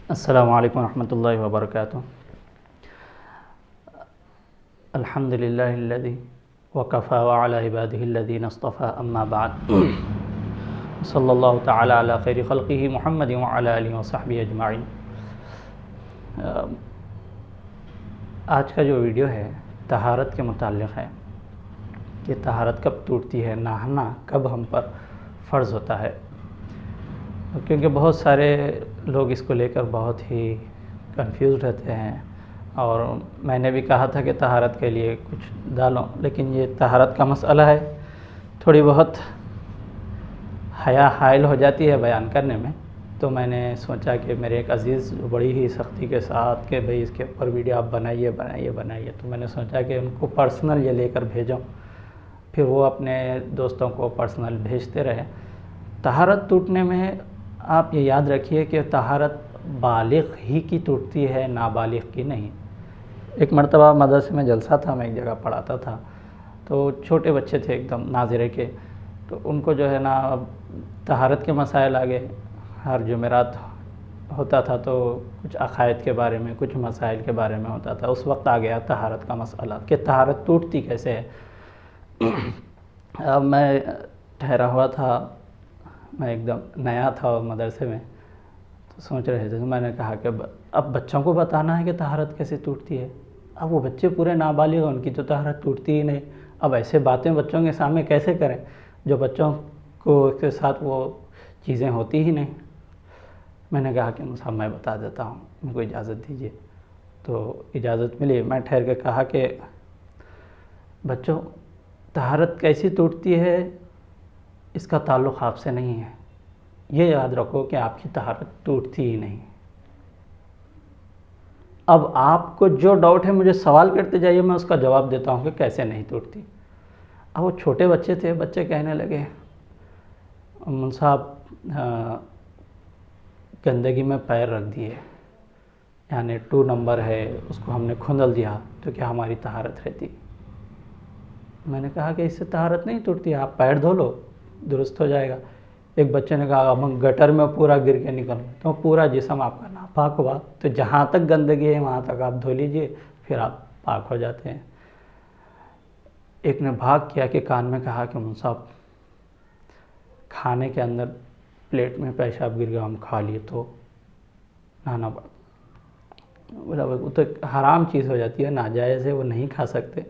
السلام علیکم ورحمۃ اللہ وبرکاتہ۔ الحمد للہ الذی وکفی وعلی عبادہ الذین اصطفی، اما بعد، صلی اللہ تعالی علی خیر خلقہ محمد وعلی آلہ وصحبہ اجمعین۔ آج کا جو ویڈیو ہے طہارت کے متعلق ہے کہ طہارت کب ٹوٹتی ہے، نہانا کب ہم پر فرض ہوتا ہے، کیونکہ بہت سارے لوگ اس کو لے کر بہت ہی کنفیوز رہتے ہیں، اور میں نے بھی کہا تھا کہ طہارت کے لیے کچھ ڈالوں، لیکن یہ طہارت کا مسئلہ ہے، تھوڑی بہت حیا حائل ہو جاتی ہے بیان کرنے میں، تو میں نے سوچا کہ میرے ایک عزیز بڑی ہی سختی کے ساتھ کہ بھئی اس کے اوپر ویڈیو آپ بنائیے، تو میں نے سوچا کہ ان کو پرسنل یہ لے کر بھیجوں، پھر وہ اپنے دوستوں کو پرسنل بھیجتے رہے۔ طہارت ٹوٹنے میں آپ یہ یاد رکھیے کہ طہارت بالغ ہی کی ٹوٹتی ہے، نابالغ کی نہیں۔ ایک مرتبہ مدرسے میں جلسہ تھا، میں ایک جگہ پڑھاتا تھا، تو چھوٹے بچے تھے ایک دم ناظرے کے، تو ان کو جو ہے نا طہارت کے مسائل آگے، ہر جمعرات ہوتا تھا تو کچھ عقائد کے بارے میں، کچھ مسائل کے بارے میں ہوتا تھا، اس وقت آ گیا طہارت کا مسئلہ کہ طہارت ٹوٹتی کیسے ہے۔ اب میں ٹھہرا ہوا تھا، میں ایک دم نیا تھا مدرسے میں، تو سوچ رہے تھے، تو میں نے کہا کہ اب بچوں کو بتانا ہے کہ طہارت کیسے ٹوٹتی ہے۔ اب وہ بچے پورے نابالغ ہیں، ان کی تو طہارت ٹوٹتی ہی نہیں، اب ایسے باتیں بچوں کے سامنے کیسے کریں جو بچوں کو کے ساتھ وہ چیزیں ہوتی ہی نہیں۔ میں نے کہا کہ صاحب میں بتا دیتا ہوں، ان کو اجازت دیجیے، تو اجازت ملی۔ میں ٹھہر کے کہا کہ بچوں، طہارت کیسی ٹوٹتی ہے اس کا تعلق آپ سے نہیں ہے، یہ یاد رکھو کہ آپ کی طہارت ٹوٹتی ہی نہیں۔ اب آپ کو جو ڈاؤٹ ہے مجھے سوال کرتے جائیے، میں اس کا جواب دیتا ہوں کہ کیسے نہیں ٹوٹتی۔ اب وہ چھوٹے بچے تھے، بچے کہنے لگے امن صاحب گندگی میں پیر رکھ دیے، یعنی 2 نمبر ہے اس کو ہم نے کھندل دیا تو کیا ہماری طہارت رہتی؟ میں نے کہا کہ اس سے طہارت نہیں ٹوٹتی، آپ پیر دھو لو، درست ہو جائے گا۔ ایک بچے نے کہا ہم گٹر میں پورا گر کے نکل، تو پورا جسم آپ کا ناپاک ہوا، تو جہاں تک گندگی ہے وہاں تک آپ دھو لیجئے، پھر آپ پاک ہو جاتے ہیں۔ ایک نے بھاگ کیا کہ کان میں کہا کہ صاحب کھانے کے اندر پلیٹ میں پیشاب گر گیا، ہم کھا لیے تو نہانا پڑتا۔ بولا وہ تو حرام چیز ہو جاتی ہے، ناجائز ہے، وہ نہیں کھا سکتے،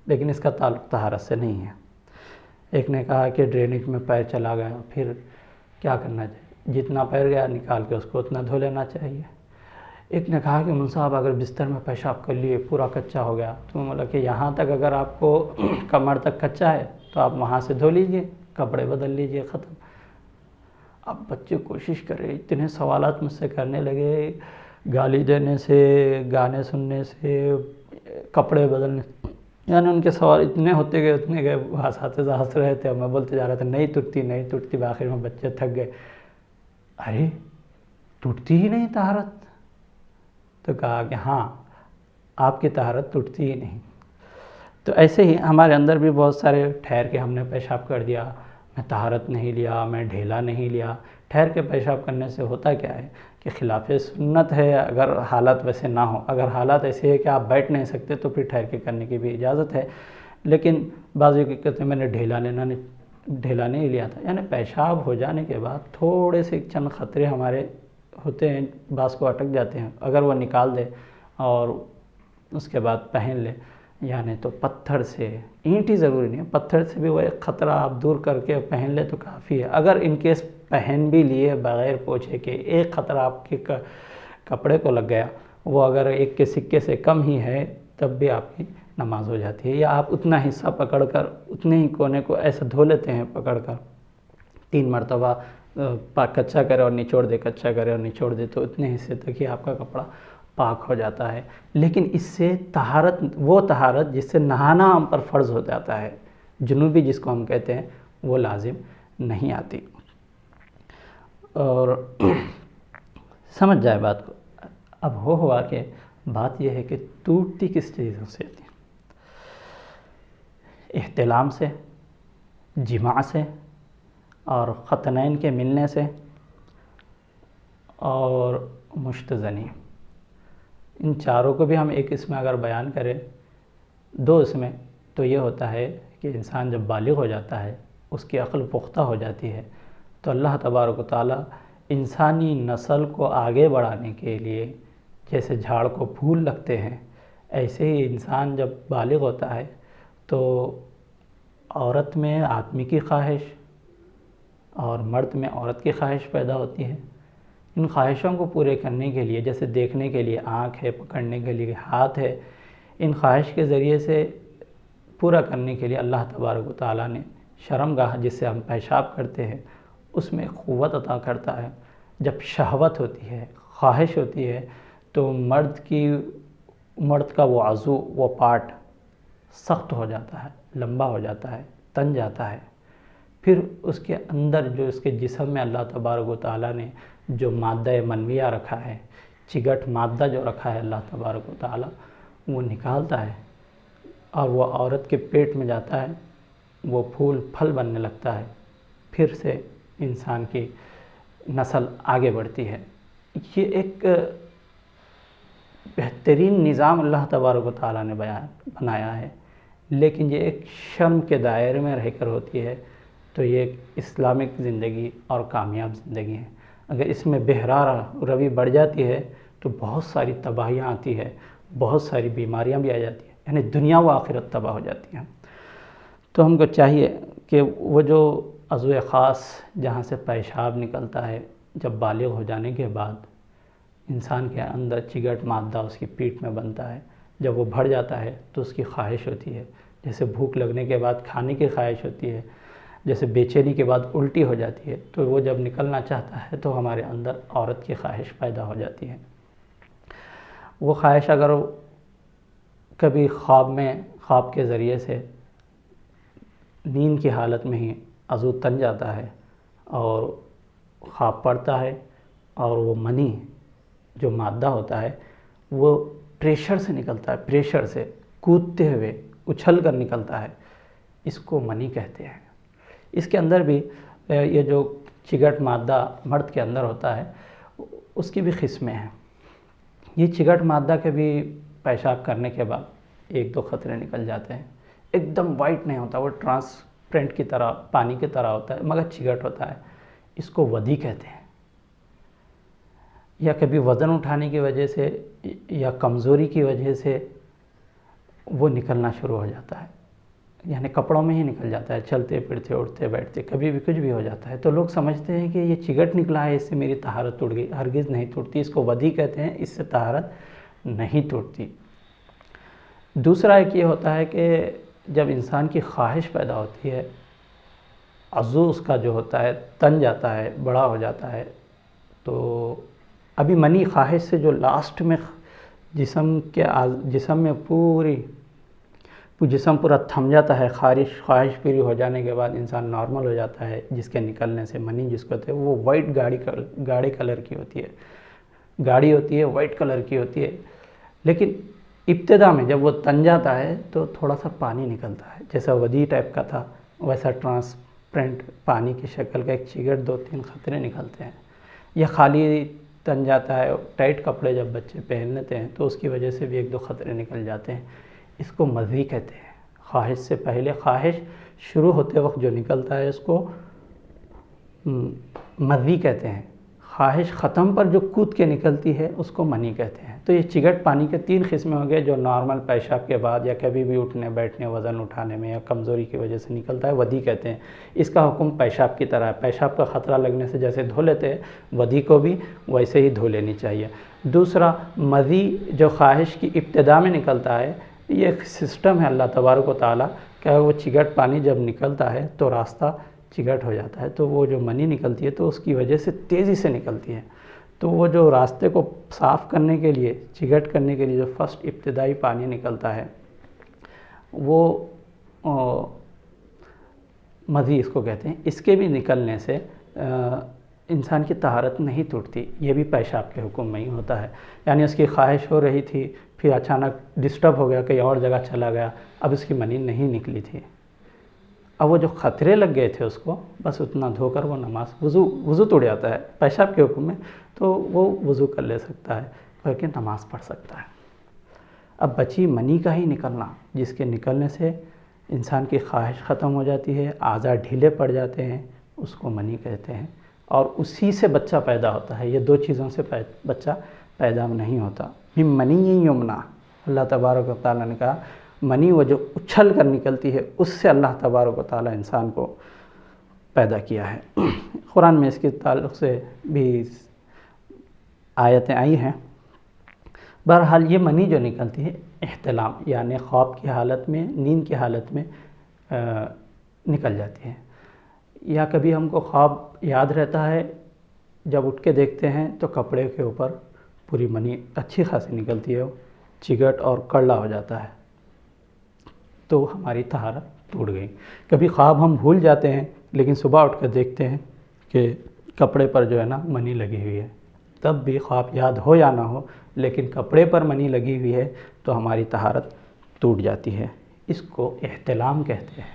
لیکن اس کا تعلق طہارت سے نہیں ہے۔ ایک نے کہا کہ ڈرینج میں پیر چلا گیا، پھر کیا کرنا چاہیے؟ جتنا پیر گیا نکال کے اس کو اتنا دھو لینا چاہیے۔ ایک نے کہا کہ صاحب اگر بستر میں پیشاب کر لیے پورا کچا ہو گیا، تو بولا کہ یہاں تک اگر آپ کو کمر تک کچا ہے تو آپ وہاں سے دھو لیجئے، کپڑے بدل لیجئے، ختم۔ اب بچے کوشش کرے، اتنے سوالات مجھ سے کرنے لگے، گالی دینے سے، گانے سننے سے، کپڑے بدلنے سے، یعنی ان کے سوال اتنے ہوتے گئے، اساتذہ ہنس رہے تھے، میں بولتے جا رہا تھا نہیں ٹوٹتی، آخر میں بچے تھک گئے، ارے ٹوٹتی ہی نہیں طہارت؟ تو کہا کہ ہاں، آپ کی طہارت ٹوٹتی ہی نہیں۔ تو ایسے ہی ہمارے اندر بھی بہت سارے ٹھہر کے ہم نے پیشاب کر دیا، میں طہارت نہیں لیا، میں ڈھیلا نہیں لیا۔ ٹھہر کے پیشاب کرنے سے ہوتا کیا ہے کہ خلاف سنت ہے، اگر حالات ویسے نہ ہو، اگر حالات ایسے ہے کہ آپ بیٹھ نہیں سکتے تو پھر ٹھہر کے کرنے کی بھی اجازت ہے، لیکن بعض کہتے ہیں میں نے ڈھیلا نہیں لیا تھا، یعنی پیشاب ہو جانے کے بعد تھوڑے سے چند خطرے ہمارے ہوتے ہیں، بعض کو اٹک جاتے ہیں، اگر وہ نکال دے اور اس کے بعد پہن لے، یعنی تو پتھر سے، اینٹ ہی ضروری نہیں ہے، پتھر سے بھی وہ ایک خطرہ آپ دور کر کے پہن لے تو کافی ہے۔ اگر ان کیس پہن بھی لیے بغیر پوچھے کہ ایک خطرہ آپ کے کپڑے کو لگ گیا، وہ اگر ایک کے سکے سے کم ہی ہے تب بھی آپ کی نماز ہو جاتی ہے، یا آپ اتنا حصہ پکڑ کر اتنے ہی کونے کو ایسا دھو لیتے ہیں پکڑ کر، 3 مرتبہ کچا کرے اور نچوڑ دے، کچا کرے اور نچوڑ دے، تو اتنے حصے تک ہی آپ کا کپڑا پاک ہو جاتا ہے۔ لیکن اس سے طہارت، وہ طہارت جس سے نہانا ہم پر فرض ہو جاتا ہے، جنوبی جس کو ہم کہتے ہیں، وہ لازم نہیں آتی۔ اور سمجھ جائے بات کو۔ اب ہوا کہ بات یہ ہے کہ ٹوٹتی کس چیزوں سے تھی؟ احتلام سے، جماع سے، اور ختنین کے ملنے سے، اور مشتزنی، ان چاروں کو بھی ہم ایک اس میں اگر بیان کریں، دو اس میں، تو یہ ہوتا ہے کہ انسان جب بالغ ہو جاتا ہے، اس کی عقل پختہ ہو جاتی ہے، تو اللہ تبارک و تعالیٰ انسانی نسل کو آگے بڑھانے کے لیے جیسے جھاڑ کو پھول لگتے ہیں، ایسے ہی انسان جب بالغ ہوتا ہے تو عورت میں آدمی کی خواہش اور مرد میں عورت کی خواہش پیدا ہوتی ہے۔ ان خواہشوں کو پورے کرنے کے لیے، جیسے دیکھنے کے لیے آنکھ ہے، پکڑنے کے لیے ہاتھ ہے، ان خواہش کے ذریعے سے پورا کرنے کے لیے اللہ تبارک و تعالیٰ نے شرمگاہ، جس سے ہم پیشاب کرتے ہیں، اس میں قوت عطا کرتا ہے۔ جب شہوت ہوتی ہے، خواہش ہوتی ہے، تو مرد کا وہ عضو، وہ پارٹ سخت ہو جاتا ہے، لمبا ہو جاتا ہے، تن جاتا ہے۔ پھر اس کے اندر جو اس کے جسم میں اللہ تبارک و تعالیٰ نے جو مادہ منویہ رکھا ہے، چگٹ مادہ جو رکھا ہے اللہ تبارک و تعالیٰ، وہ نکالتا ہے اور وہ عورت کے پیٹ میں جاتا ہے، وہ پھول پھل بننے لگتا ہے، پھر سے انسان کی نسل آگے بڑھتی ہے۔ یہ ایک بہترین نظام اللہ تبارک و تعالیٰ نے بنایا ہے، لیکن یہ ایک شرم کے دائرے میں رہ کر ہوتی ہے، تو یہ ایک اسلامک زندگی اور کامیاب زندگی ہے۔ اگر اس میں بہرا روی بڑھ جاتی ہے تو بہت ساری تباہیاں آتی ہے، بہت ساری بیماریاں بھی آ جاتی ہیں، یعنی دنیا و آخرت تباہ ہو جاتی ہیں۔ تو ہم کو چاہیے کہ وہ جو عضو خاص جہاں سے پیشاب نکلتا ہے، جب بالغ ہو جانے کے بعد انسان کے اندر چگٹ مادہ اس کی پیٹھ میں بنتا ہے، جب وہ بڑھ جاتا ہے تو اس کی خواہش ہوتی ہے، جیسے بھوک لگنے کے بعد کھانے کی خواہش ہوتی ہے، جیسے بے چینی کے بعد الٹی ہو جاتی ہے، تو وہ جب نکلنا چاہتا ہے تو ہمارے اندر عورت کی خواہش پیدا ہو جاتی ہے۔ وہ خواہش اگر کبھی خواب کے ذریعے سے نیند کی حالت میں ہی عضو تن جاتا ہے اور خواب پڑتا ہے، اور وہ منی جو مادہ ہوتا ہے وہ پریشر سے نکلتا ہے، پریشر سے کودتے ہوئے اچھل کر نکلتا ہے، اس کو منی کہتے ہیں۔ اس کے اندر بھی یہ جو چگٹ مادہ مرد کے اندر ہوتا ہے، اس کی بھی قسمیں ہیں۔ یہ چگٹ مادہ کے بھی پیشاب کرنے کے بعد ایک دو قطرے نکل جاتے ہیں، ایک دم وائٹ نہیں ہوتا، وہ ٹرانسپیرنٹ کی طرح، پانی کی طرح ہوتا ہے، مگر چگٹ ہوتا ہے، اس کو ودی کہتے ہیں۔ یا کبھی وزن اٹھانے کی وجہ سے یا کمزوری کی وجہ سے وہ نکلنا شروع ہو جاتا ہے، یعنی کپڑوں میں ہی نکل جاتا ہے، چلتے پھرتے اٹھتے بیٹھتے کبھی بھی کچھ بھی ہو جاتا ہے، تو لوگ سمجھتے ہیں کہ یہ چگٹ نکلا ہے، اس سے میری طہارت ٹوٹ گئی۔ ہرگز نہیں ٹوٹتی، اس کو ودی کہتے ہیں، اس سے طہارت نہیں ٹوٹتی۔ دوسرا ایک یہ ہوتا ہے کہ جب انسان کی خواہش پیدا ہوتی ہے، عضو اس کا جو ہوتا ہے تن جاتا ہے، بڑا ہو جاتا ہے، تو ابھی منی خواہش سے جو لاسٹ میں جسم میں جسم پورا تھم جاتا ہے، خواہش پوری ہو جانے کے بعد انسان نارمل ہو جاتا ہے، جس کے نکلنے سے منی جس کو ہوتے ہیں وہ وائٹ گاڑی کلر کی ہوتی ہے، گاڑی ہوتی ہے، وائٹ کلر کی ہوتی ہے۔ لیکن ابتدا میں جب وہ تن جاتا ہے تو تھوڑا سا پانی نکلتا ہے، جیسا ودی ٹائپ کا تھا ویسا ٹرانسپیرنٹ پانی کی شکل کا ایک چگٹ، 2-3 قطرے نکلتے ہیں۔ یا خالی تن جاتا ہے، ٹائٹ کپڑے جب بچے پہن لیتے ہیں تو اس کی وجہ سے بھی 1-2 قطرے نکل جاتے ہیں، اس کو مذی کہتے ہیں۔ خواہش سے پہلے، خواہش شروع ہوتے وقت جو نکلتا ہے اس کو مذی کہتے ہیں، خواہش ختم پر جو کود کے نکلتی ہے اس کو منی کہتے ہیں۔ تو یہ چگٹ پانی کے 3 قسمیں ہو گئے، جو نارمل پیشاب کے بعد یا کبھی بھی اٹھنے بیٹھنے، وزن اٹھانے میں یا کمزوری کی وجہ سے نکلتا ہے، ودی کہتے ہیں۔ اس کا حکم پیشاب کی طرح ہے، پیشاب کا خطرہ لگنے سے جیسے دھو لیتے ہیں، ودی کو بھی ویسے ہی دھو لینی چاہیے۔ دوسرا مذی جو خواہش کی ابتدا میں نکلتا ہے، یہ ایک سسٹم ہے اللہ تبارک و تعالیٰ کہ وہ چگٹ پانی جب نکلتا ہے تو راستہ چگٹ ہو جاتا ہے، تو وہ جو منی نکلتی ہے تو اس کی وجہ سے تیزی سے نکلتی ہے، تو وہ جو راستے کو صاف کرنے کے لیے، چگٹ کرنے کے لیے جو فرسٹ ابتدائی پانی نکلتا ہے وہ مذی اس کو کہتے ہیں۔ اس کے بھی نکلنے سے انسان کی طہارت نہیں ٹوٹتی، یہ بھی پیشاب کے حکم میں ہی ہوتا ہے، یعنی اس کی خواہش ہو رہی تھی، پھر اچانک ڈسٹرب ہو گیا، کہیں اور جگہ چلا گیا، اب اس کی منی نہیں نکلی تھی، اب وہ جو خطرے لگ گئے تھے اس کو، بس اتنا دھو کر وہ نماز وضو ٹوٹ جاتا ہے پیشاب کے حکم میں، تو وہ وضو کر لے سکتا ہے، بلکہ نماز پڑھ سکتا ہے۔ اب بچی منی کا ہی نکلنا، جس کے نکلنے سے انسان کی خواہش ختم ہو جاتی ہے، اعضاء ڈھیلے پڑ جاتے ہیں، اس کو منی کہتے ہیں، اور اسی سے بچہ پیدا ہوتا ہے۔ یہ دو چیزوں سے بچہ پیدا نہیں ہوتا۔ من منی یمنا، اللہ تبارک و تعالیٰ نے کہا منی وہ جو اچھل کر نکلتی ہے، اس سے اللہ تبارک و تعالیٰ انسان کو پیدا کیا ہے۔ قرآن میں اس کے تعلق سے بھی آیتیں آئی ہیں۔ بہرحال یہ منی جو نکلتی ہے احتلام، یعنی خواب کی حالت میں، نیند کی حالت میں نکل جاتی ہے، یا کبھی ہم کو خواب یاد رہتا ہے، جب اٹھ کے دیکھتے ہیں تو کپڑے کے اوپر پوری منی اچھی خاصی نکلتی ہے، چگٹ اور کڑلا ہو جاتا ہے، تو ہماری طہارت ٹوٹ گئی۔ کبھی خواب ہم بھول جاتے ہیں، لیکن صبح اٹھ کر دیکھتے ہیں کہ کپڑے پر جو ہے نا منی لگی ہوئی ہے، تب بھی خواب یاد ہو یا نہ ہو، لیکن کپڑے پر منی لگی ہوئی ہے تو ہماری طہارت ٹوٹ جاتی ہے۔ اس کو احتلام کہتے ہیں۔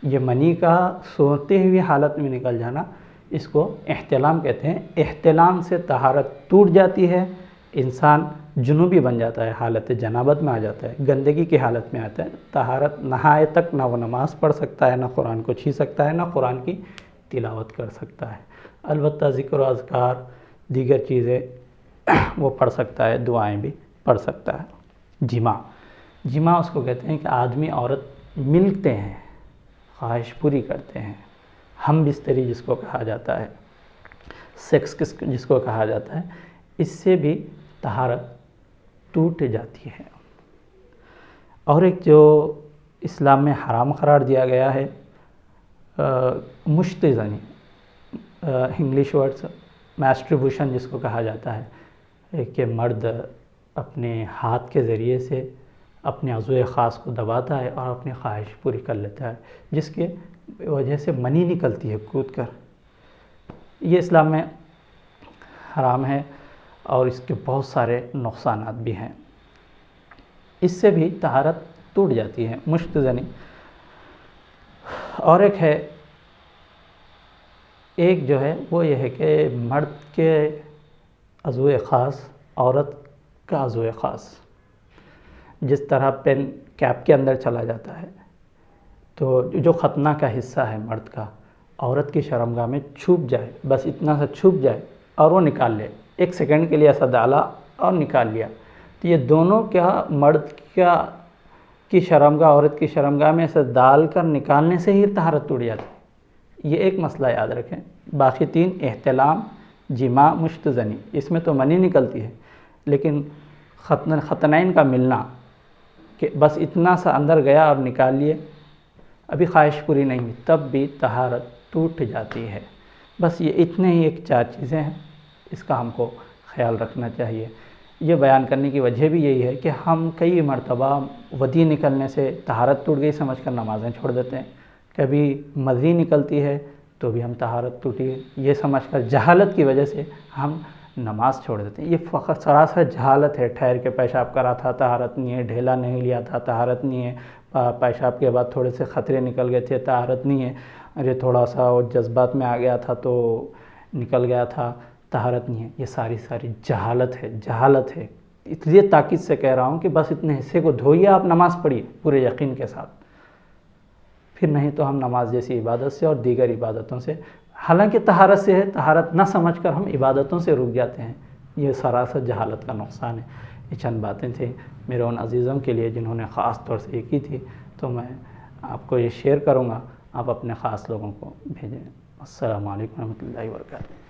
یہ منی کا سوتے ہوئے حالت میں نکل جانا، اس کو احتلام کہتے ہیں۔ احتلام سے طہارت ٹوٹ جاتی ہے، انسان جنوبی بن جاتا ہے، حالت جنابت میں آ جاتا ہے، گندگی کی حالت میں آتا ہے، طہارت نہائے تک نہ وہ نماز پڑھ سکتا ہے، نہ قرآن کو چھو سکتا ہے، نہ قرآن کی تلاوت کر سکتا ہے۔ البتہ ذکر و اذکار، دیگر چیزیں وہ پڑھ سکتا ہے، دعائیں بھی پڑھ سکتا ہے۔ جماع اس کو کہتے ہیں کہ آدمی عورت ملتے ہیں، خواہش پوری کرتے ہیں، ہم بستری جس کو کہا جاتا ہے، سیکس جس کو کہا جاتا ہے، اس سے بھی طہارت ٹوٹ جاتی ہے۔ اور ایک جو اسلام میں حرام قرار دیا گیا ہے، مشت زنی، انگلش ورڈز میسٹربیوشن جس کو کہا جاتا ہے، کہ مرد اپنے ہاتھ کے ذریعے سے اپنے عضو خاص کو دباتا ہے اور اپنی خواہش پوری کر لیتا ہے، جس کے وجہ سے منی نکلتی ہے کود کر۔ یہ اسلام میں حرام ہے اور اس کے بہت سارے نقصانات بھی ہیں۔ اس سے بھی طہارت ٹوٹ جاتی ہے، مشت زنی۔ اور ایک جو ہے وہ یہ ہے کہ مرد کے عضو خاص، عورت کا عضو خاص، جس طرح پین کیپ کے اندر چلا جاتا ہے، تو جو ختنہ کا حصہ ہے مرد کا، عورت کی شرمگاہ میں چھپ جائے، بس اتنا سا چھپ جائے اور وہ نکال لے، ایک سیکنڈ کے لیے ایسا ڈالا اور نکال لیا، تو یہ دونوں کیا مرد کی شرمگاہ، عورت کی شرمگاہ میں ایسا ڈال کر نکالنے سے ہی طہارت ٹوٹ جاتی ہے۔ یہ ایک مسئلہ یاد رکھیں۔ باقی تین احتلام، جماع، مشت زنی، اس میں تو منی نکلتی ہے، لیکن ختنین کا ملنا کہ بس اتنا سا اندر گیا اور نکال لیے، ابھی خواہش پوری نہیں ہوئی، تب بھی طہارت ٹوٹ جاتی ہے۔ بس یہ اتنے ہی ایک چار چیزیں ہیں، اس کا ہم کو خیال رکھنا چاہیے۔ یہ بیان کرنے کی وجہ بھی یہی ہے کہ ہم کئی مرتبہ ودی نکلنے سے طہارت ٹوٹ گئی سمجھ کر نمازیں چھوڑ دیتے ہیں، کبھی مضی نکلتی ہے تو بھی ہم طہارت ٹوٹی یہ سمجھ کر جہالت کی وجہ سے ہم نماز چھوڑ دیتے ہیں۔ یہ فقط سراسر جہالت ہے۔ ٹھہر کے پیشاب کرا تھا، طہارت نہیں ہے، ڈھیلا نہیں لیا تھا، طہارت نہیں ہے، پیشاب کے بعد تھوڑے سے خطرے نکل گئے تھے، طہارت نہیں ہے، ارے تھوڑا سا وہ جذبات میں آ گیا تھا تو نکل گیا تھا، طہارت نہیں ہے۔ یہ ساری جہالت ہے۔ اس لیے تاکید سے کہہ رہا ہوں کہ بس اتنے حصے کو دھوئیے، آپ نماز پڑھیے پورے یقین کے ساتھ، پھر نہیں تو ہم نماز جیسی عبادت سے اور دیگر عبادتوں سے، حالانکہ طہارت سے ہے، طہارت نہ سمجھ کر ہم عبادتوں سے رک جاتے ہیں۔ یہ سراسر جہالت کا نقصان ہے۔ یہ چند باتیں تھیں میرے ان عزیزوں کے لیے جنہوں نے خاص طور سے یہ کی تھی، تو میں آپ کو یہ شیئر کروں گا، آپ اپنے خاص لوگوں کو بھیجیں۔ السلام علیکم ورحمۃ اللہ وبرکاتہ۔